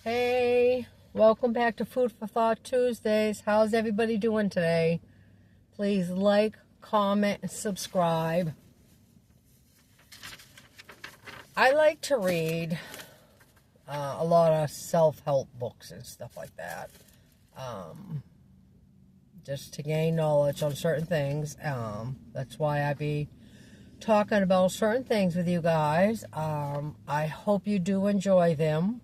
Hey, welcome back to Food for Thought Tuesdays. How's everybody doing today? Please like, comment, and subscribe. I like to read a lot of self-help books and stuff like that. Just to gain knowledge on certain things. That's why I be talking about certain things with you guys. I hope you do enjoy them.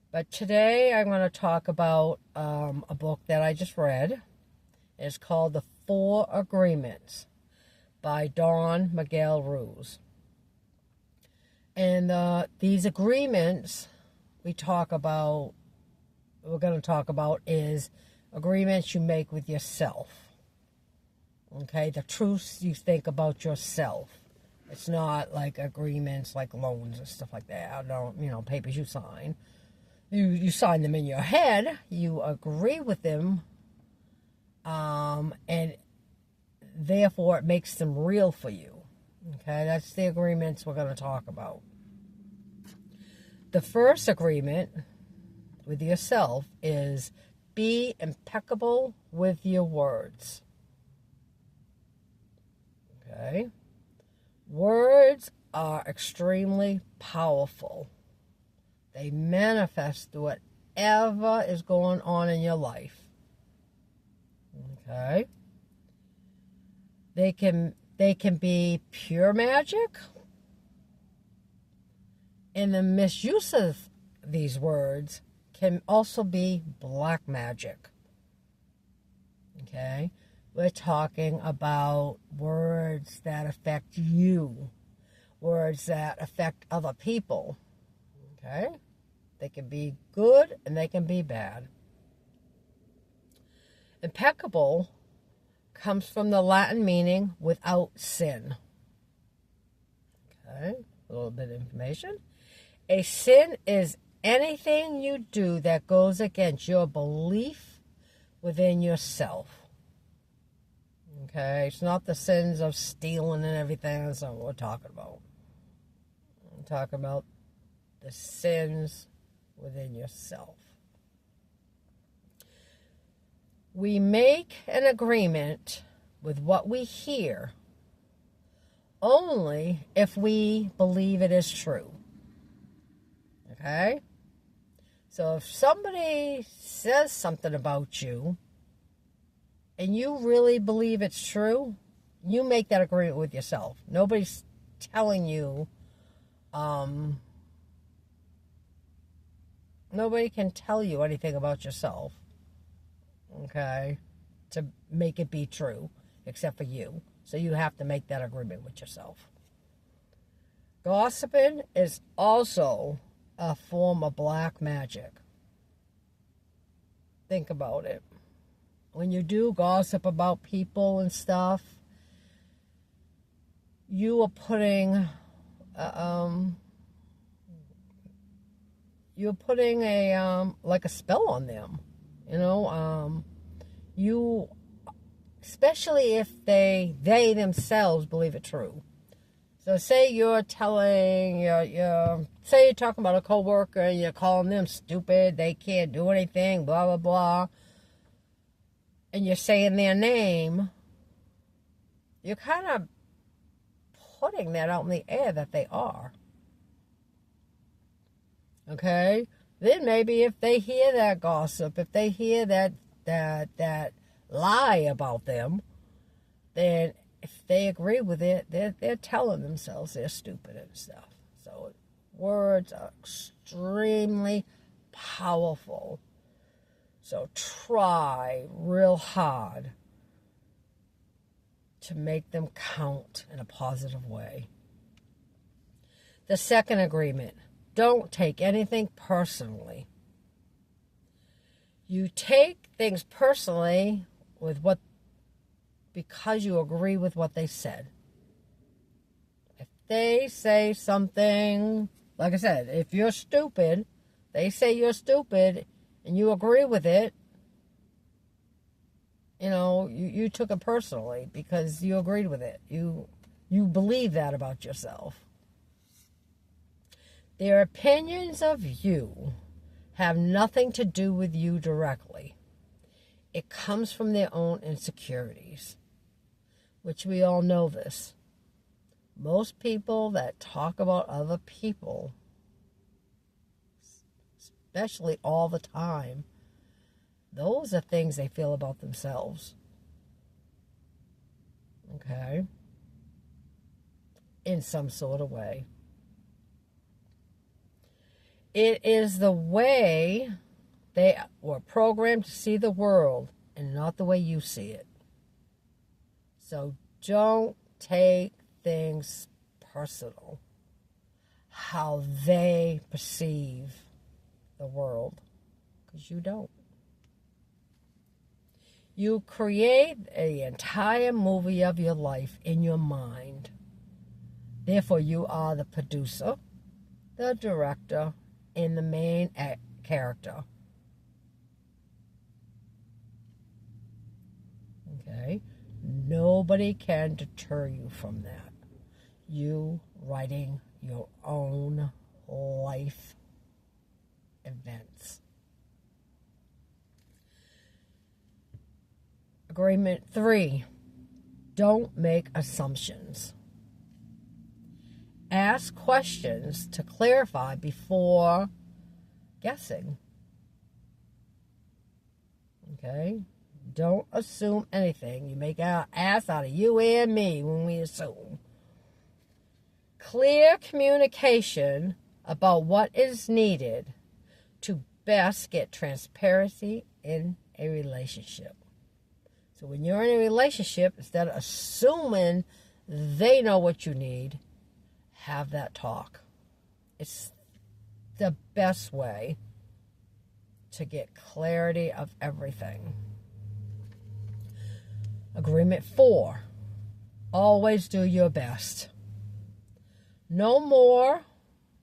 But today I'm going to talk about a book that I just read. It's called The Four Agreements by Don Miguel Ruiz. And these agreements we're going to talk about is agreements you make with yourself. Okay, the truths you think about yourself. It's not like agreements like loans and stuff like that. Papers you sign. You sign them in your head, you agree with them, and therefore it makes them real for you. Okay, that's the agreements we're going to talk about. The first agreement with yourself is be impeccable with your words. Okay? Words are extremely powerful. They manifest whatever is going on in your life. Okay? They can be pure magic. And the misuse of these words can also be black magic. Okay? We're talking about words that affect you. Words that affect other people. Okay? They can be good and they can be bad. Impeccable comes from the Latin meaning without sin. Okay, a little bit of information. A sin is anything you do that goes against your belief within yourself. Okay, it's not the sins of stealing and everything. That's not what we're talking about. I'm talking about the sins within yourself. We make an agreement with what we hear only if we believe it is true. Okay? So if somebody says something about you and you really believe it's true, you make that agreement with yourself. Nobody's telling you nobody can tell you anything about yourself, okay, to make it be true, except for you. So you have to make that agreement with yourself. Gossiping is also a form of black magic. Think about it. When you do gossip about people and stuff, you are putting like a spell on them, you, especially if they themselves believe it true. So say you're telling say you're talking about a coworker and you're calling them stupid, they can't do anything, blah blah blah, and you're saying their name, you're kind of putting that out in the air that they are. Okay? Then maybe if they hear that gossip, if they hear that lie about them, then if they agree with it, they're telling themselves they're stupid and stuff. So words are extremely powerful. So try real hard to make them count in a positive way. The second agreement. Don't take anything personally. You take things personally because you agree with what they said. If they say something, like I said, if you're stupid, they say you're stupid, and you agree with it, you took it personally because you agreed with it. You believe that about yourself. Their opinions of you have nothing to do with you directly. It comes from their own insecurities, which we all know this. Most people that talk about other people, especially all the time, those are things they feel about themselves. Okay? In some sort of way. It is the way they were programmed to see the world and not the way you see it. So don't take things personal, how they perceive the world, because you don't. You create an entire movie of your life in your mind. Therefore, you are the producer, the director, and the main character. Okay? Nobody can deter you from that. You writing your own life events. Agreement 3, don't make assumptions. Ask questions to clarify before guessing. Okay? Don't assume anything. You make an ass out of you and me when we assume. Clear communication about what is needed to best get transparency in a relationship. So when you're in a relationship, instead of assuming they know what you need, have that talk. It's the best way to get clarity of everything. Agreement 4, always do your best. No more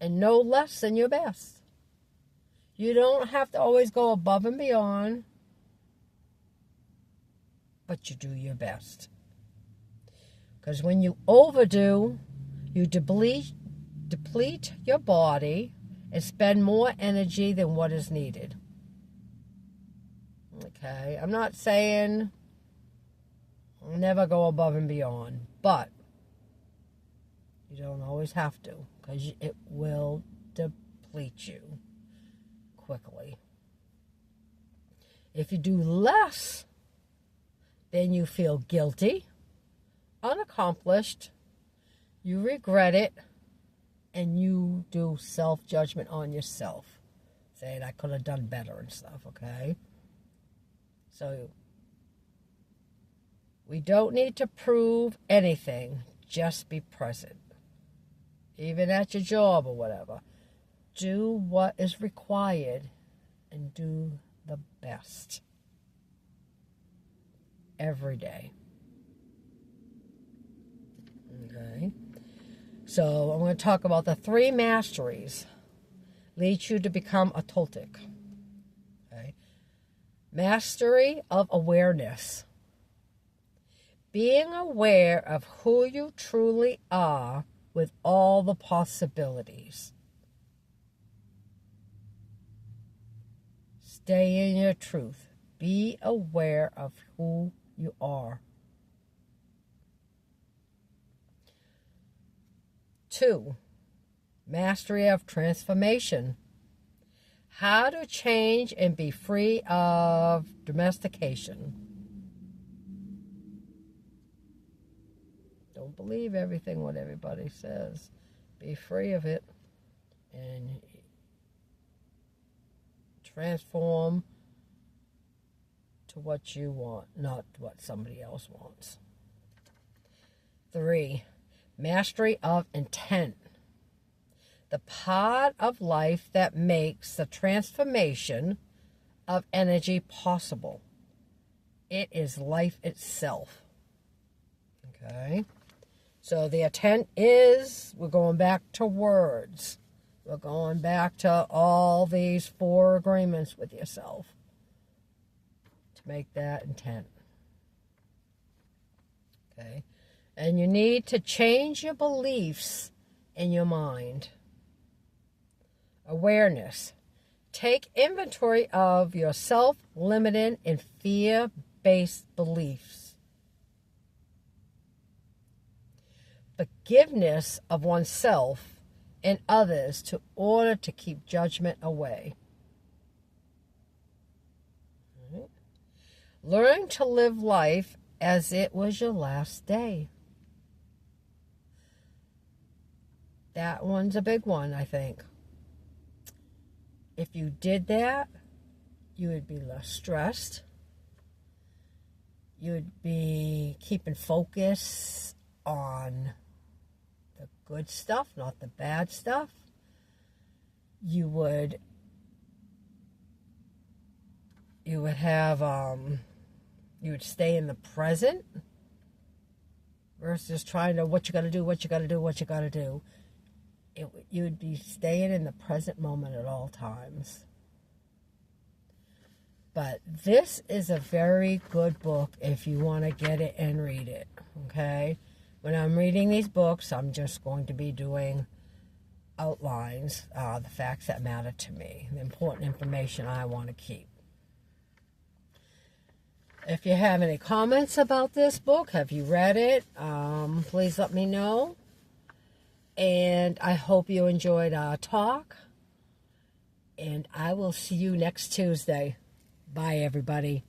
and no less than your best. You don't have to always go above and beyond, but you do your best. Because when you overdo, you deplete your body and spend more energy than what is needed. Okay, I'm not saying never go above and beyond, but you don't always have to, because it will deplete you quickly. If you do less, then you feel guilty, unaccomplished, you regret it, and you do self-judgment on yourself, saying, I could have done better and stuff, okay? So, we don't need to prove anything, just be present. Even at your job or whatever. Do what is required and do the best. Every day. Okay? So I'm going to talk about the 3 masteries lead you to become a Toltec. Okay? Mastery of awareness. Being aware of who you truly are with all the possibilities. Stay in your truth. Be aware of who you are. 2, mastery of transformation. How to change and be free of domestication. Don't believe everything what everybody says. Be free of it and transform to what you want, not what somebody else wants. 3, mastery of intent. The part of life that makes the transformation of energy possible. It is life itself. Okay? So the intent is, we're going back to words. We're going back to all these 4 agreements with yourself to make that intent. Okay? And you need to change your beliefs in your mind. Awareness. Take inventory of your self-limiting and fear-based beliefs. Forgiveness of oneself and others to order to keep judgment away. Right. Learn to live life as it was your last day. That one's a big one, I think. If you did that, you would be less stressed. You would be keeping focus on the good stuff, not the bad stuff. You would have you would stay in the present versus trying to what you got to do. You would be staying in the present moment at all times. But this is a very good book if you want to get it and read it, okay? When I'm reading these books, I'm just going to be doing outlines, the facts that matter to me, the important information I want to keep. If you have any comments about this book, have you read it, please let me know. And I hope you enjoyed our talk. And I will see you next Tuesday. Bye, everybody.